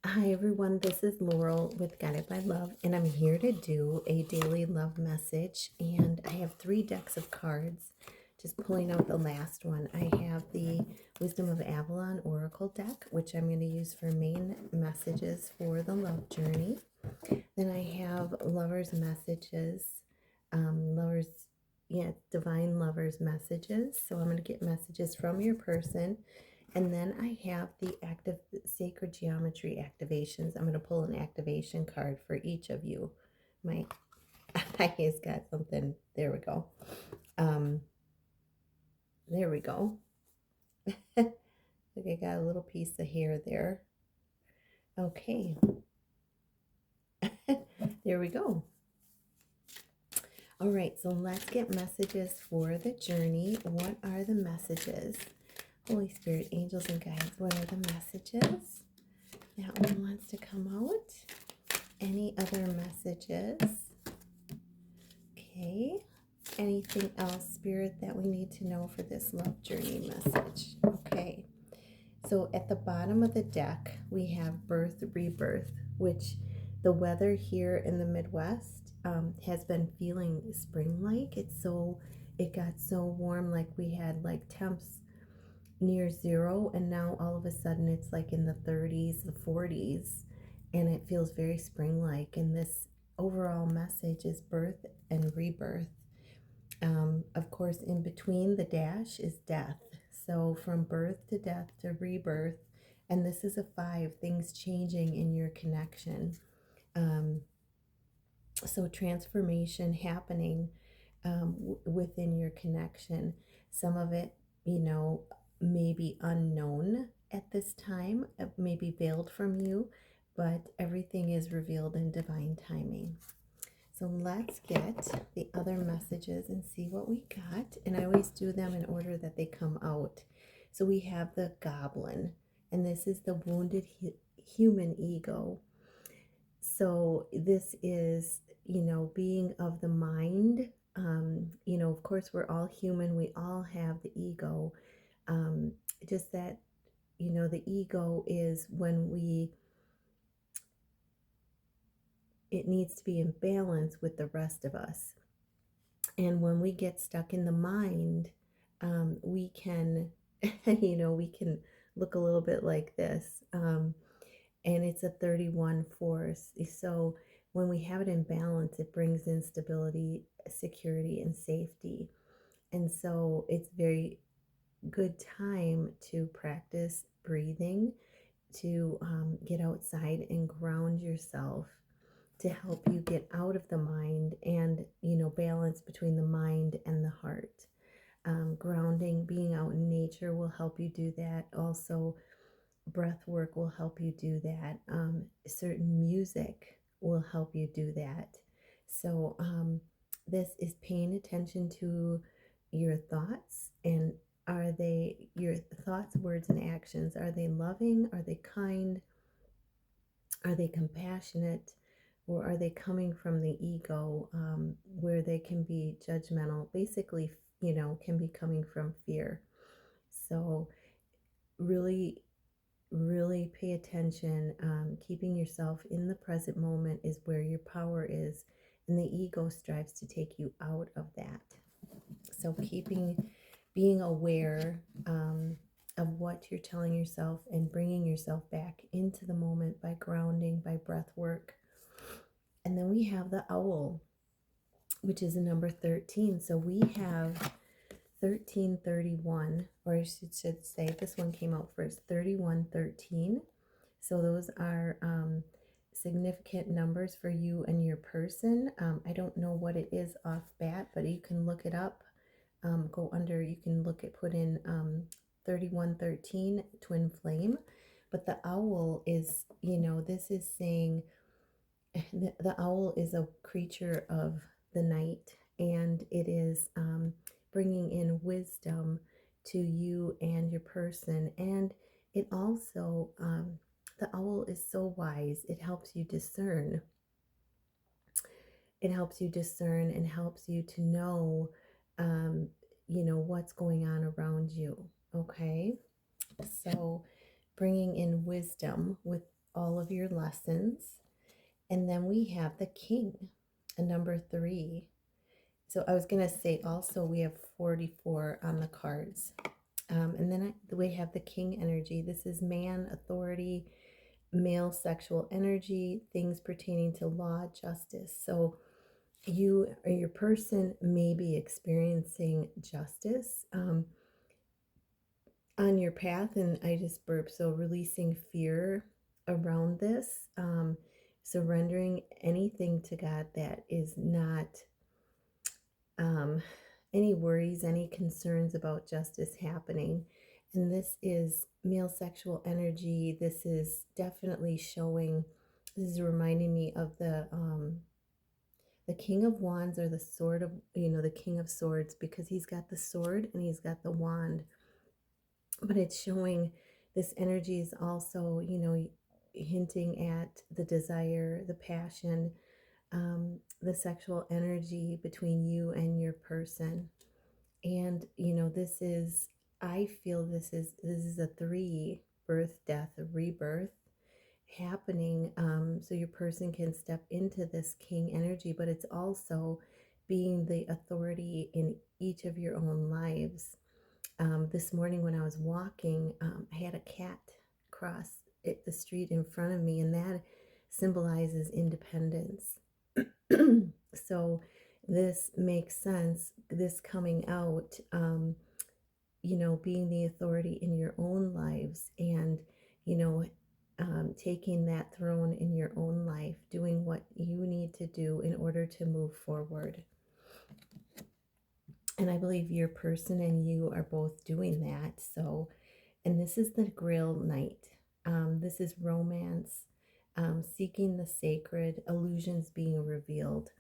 Hi everyone, this is Laurel with Guided by Love, and I'm here to do a daily love message. And I have three decks of cards. Just pulling out the last one, I have the Wisdom of Avalon Oracle deck, which I'm going to use for main messages for the love journey. Then I have Lovers Messages, Lovers, yeah, Divine Lovers Messages. So I'm going to get messages from your person. And then I have the active sacred geometry activations. I'm going to pull an activation card for each of you. My eyes got something. There we go. Um, there we go. Look, I got a little piece of hair there. Okay. There we go. All right, so let's get messages for the journey. What are the messages? Holy Spirit, angels and guides, what are the messages? That one wants to come out. Any other messages? Okay. Anything else, Spirit, that we need to know for this love journey message? Okay. So at the bottom of the deck, we have birth, rebirth, which the weather here in the Midwest has been feeling spring-like. It got so warm, like we had like temps near zero, and now all of a sudden it's like in the 30s, the 40s, and it feels very spring-like. And this overall message is birth and rebirth. Of course, in between the dash is death. So from birth to death to rebirth, and this is a 5, things changing in your connection. Um, so transformation happening within your connection. Some of it, may be unknown at this time, may be veiled from you, but everything is revealed in divine timing. So let's get the other messages and see what we got. And I always do them in order that they come out. So we have the goblin, and this is the wounded human ego. So this is, being of the mind. Of course, we're all human. We all have the ego. Um, just that, the ego is when it needs to be in balance with the rest of us. And when we get stuck in the mind, we can, we can look a little bit like this. And it's a 31 force. So when we have it in balance, it brings in stability, security, and safety. And so it's very good time to practice breathing, to get outside and ground yourself to help you get out of the mind and, balance between the mind and the heart. Grounding, being out in nature will help you do that. Also, breath work will help you do that. Certain music will help you do that. So, this is paying attention to your thoughts, and are they your thoughts, words, and actions? Are they loving? Are they kind? Are they compassionate? Or are they coming from the ego, where they can be judgmental? Basically, can be coming from fear. So, really, really pay attention. Keeping yourself in the present moment is where your power is, and the ego strives to take you out of that. So, being aware of what you're telling yourself and bringing yourself back into the moment by grounding, by breath work. And then we have the owl, which is a number 13. So we have 1331, or I should say this one came out first, 3113. So those are significant numbers for you and your person. I don't know what it is off bat, but you can look it up. Go under, you can put in 3113 twin flame. But the owl is, this is saying the owl is a creature of the night, and it is bringing in wisdom to you and your person. And it also, the owl is so wise, it helps you discern. It helps you discern and helps you to know, um, what's going on around you. Okay. So bringing in wisdom with all of your lessons. And then we have the king, a number 3. So I was going to say also we have 44 on the cards. And then we have the king energy. This is man, authority, male sexual energy, things pertaining to law, justice. So you or your person may be experiencing justice on your path. And I just burped. So releasing fear around this, surrendering anything to God that is not um, any worries, any concerns about justice happening. And this is male sexual energy. This is definitely showing, this is reminding me of the King of Wands, or the sword of, the King of Swords, because he's got the sword and he's got the wand. But it's showing this energy is also, hinting at the desire, the passion, the sexual energy between you and your person. And this is, I feel this is a 3 birth, death, rebirth happening. So your person can step into this king energy, but it's also being the authority in each of your own lives. This morning when I was walking, I had a cat cross the street in front of me, and that symbolizes independence. So this makes sense, this coming out, being the authority in your own lives, and taking that throne in your own life, doing what you need to do in order to move forward. And I believe your person and you are both doing that. So, and this is the Grail Night. This is romance, seeking the sacred, illusions being revealed.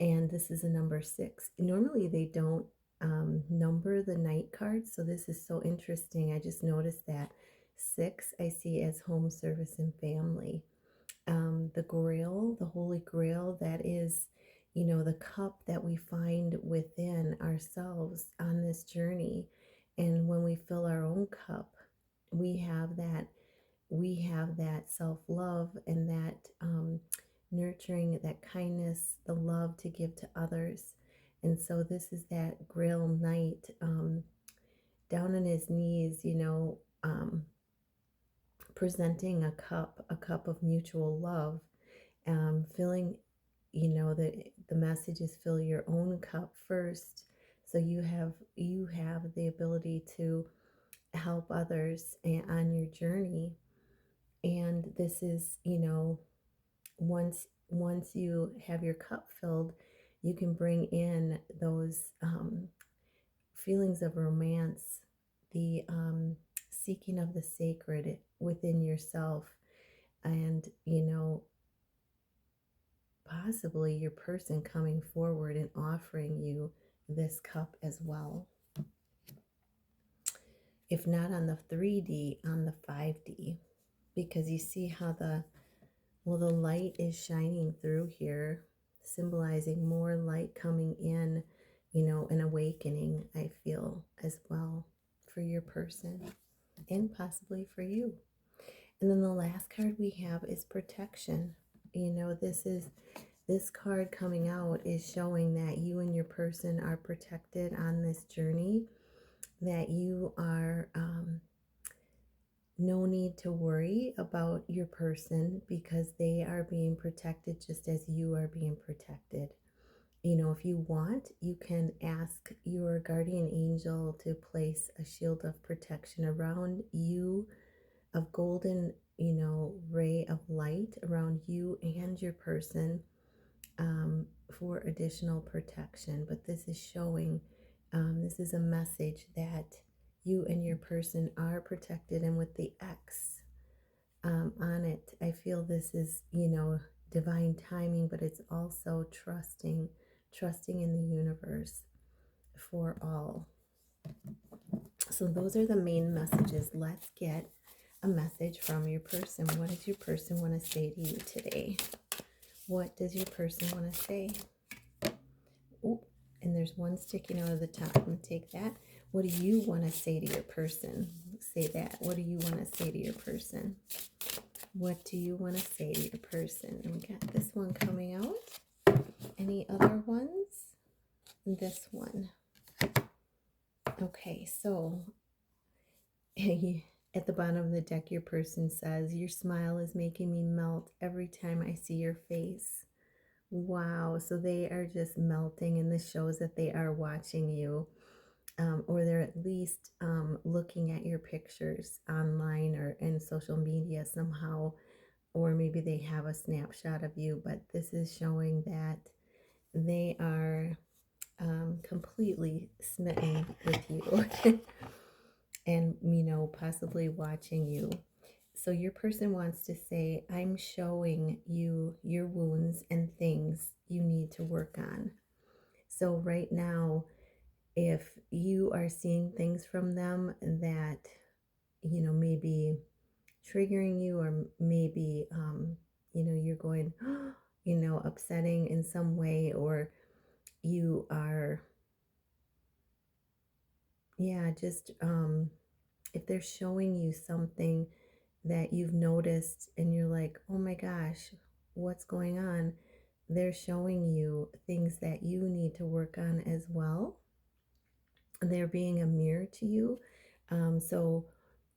And this is a number 6. Normally they don't number the night cards, so this is so interesting. I just noticed that 6 I see as home, service, and family. The Grail, the Holy Grail, that is, the cup that we find within ourselves on this journey. And when we fill our own cup, we have that self-love and that nurturing, that kindness, the love to give to others. And so this is that Grail Knight, down on his knees, presenting a cup of mutual love, filling, the message is fill your own cup first, so you have the ability to help others on your journey. And this is, once you have your cup filled, you can bring in those feelings of romance, the seeking of the sacred within yourself, and possibly your person coming forward and offering you this cup as well. If not on the 3D, on the 5D, because you see how the light is shining through here, symbolizing more light coming in, an awakening, I feel, as well, for your person and possibly for you. And then the last card we have is protection. This card coming out is showing that you and your person are protected on this journey, that you are no need to worry about your person, because they are being protected just as you are being protected. If you want, you can ask your guardian angel to place a shield of protection around you, of golden, ray of light around you and your person, for additional protection. But this is showing, this is a message that you and your person are protected. And with the X on it, I feel this is, divine timing, but it's also trusting in the universe for all. So those are the main messages. Let's get a message from your person. What does your person want to say to you today? What does your person want to say? Oh, and there's one sticking out of the top. I'm going to take that. What do you want to say to your person? Say that. What do you want to say to your person? What do you want to say to your person? And we got this one coming out. Any other ones? This one. Okay, so at the bottom of the deck, your person says, your smile is making me melt every time I see your face. Wow, so they are just melting, and this shows that they are watching you, or they're at least looking at your pictures online or in social media somehow, or maybe they have a snapshot of you, but this is showing that they are completely smitten with you and, possibly watching you. So your person wants to say, I'm showing you your wounds and things you need to work on. So right now, if you are seeing things from them that, maybe triggering you, or maybe, you're going, upsetting in some way, or you are, yeah, just, if they're showing you something that you've noticed and you're like, oh my gosh, what's going on? They're showing you things that you need to work on as well. They're being a mirror to you. So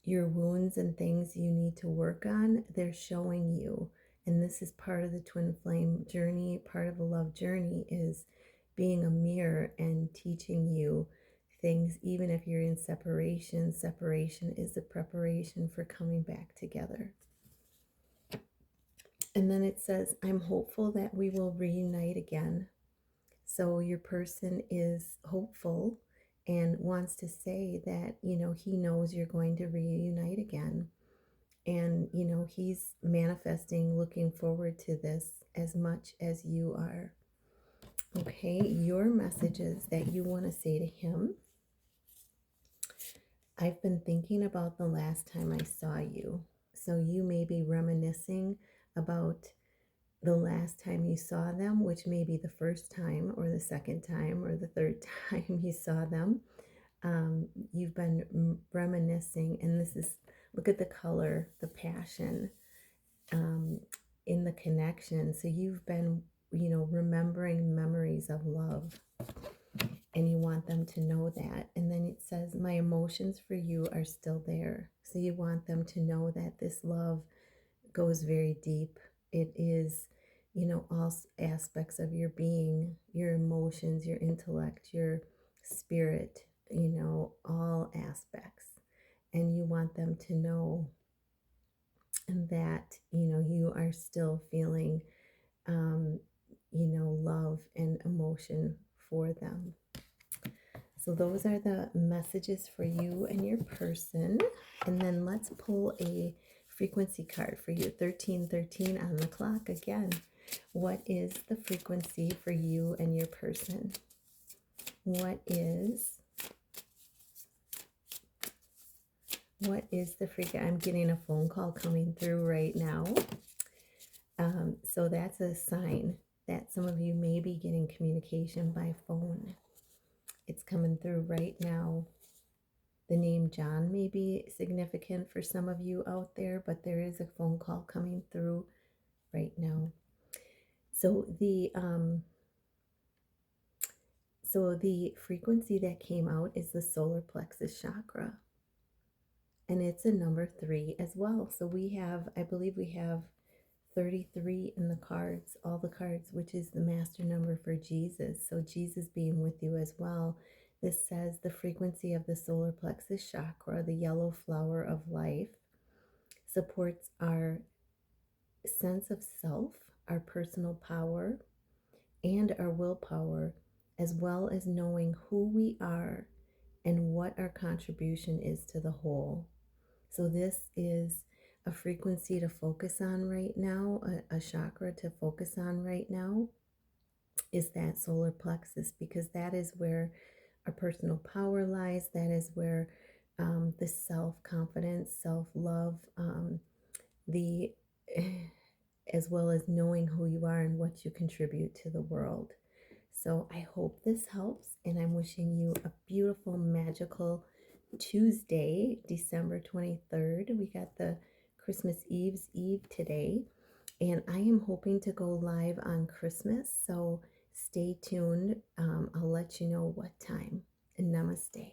your wounds and things you need to work on, they're showing you. And this is part of the twin flame journey. Part of the love journey is being a mirror and teaching you things. Even if you're in separation, separation is the preparation for coming back together. And then it says, I'm hopeful that we will reunite again. So your person is hopeful and wants to say that, he knows you're going to reunite again. And, he's manifesting, looking forward to this as much as you are. Okay, your messages that you want to say to him. I've been thinking about the last time I saw you. So you may be reminiscing about the last time you saw them, which may be the first time or the second time or the third time you saw them. You've been reminiscing, and this is, look at the color, the passion, in the connection. So you've been, remembering memories of love, and you want them to know that. And then it says, my emotions for you are still there. So you want them to know that this love goes very deep. It is, all aspects of your being, your emotions, your intellect, your spirit, all aspects. And you want them to know that, you are still feeling, love and emotion for them. So those are the messages for you and your person. And then let's pull a frequency card for you. 1313 on the clock again. What is the frequency for you and your person? What is the frequency? I'm getting a phone call coming through right now. So that's a sign that some of you may be getting communication by phone. It's coming through right now. The name John may be significant for some of you out there, but there is a phone call coming through right now. So the frequency that came out is the solar plexus chakra, and it's a number 3 as well. So I believe we have 33 in the cards, all the cards, which is the master number for Jesus. So Jesus being with you as well. This says the frequency of the solar plexus chakra, the yellow flower of life, supports our sense of self, our personal power, and our willpower, as well as knowing who we are and what our contribution is to the whole. So this is a frequency to focus on right now, a chakra to focus on right now is that solar plexus, because that is where our personal power lies. That is where the self-confidence, self-love, the as well as knowing who you are and what you contribute to the world. So I hope this helps, and I'm wishing you a beautiful, magical Tuesday, December 23rd. We got the Christmas Eve's Eve today, and I am hoping to go live on Christmas. So stay tuned. I'll let you know what time. Namaste.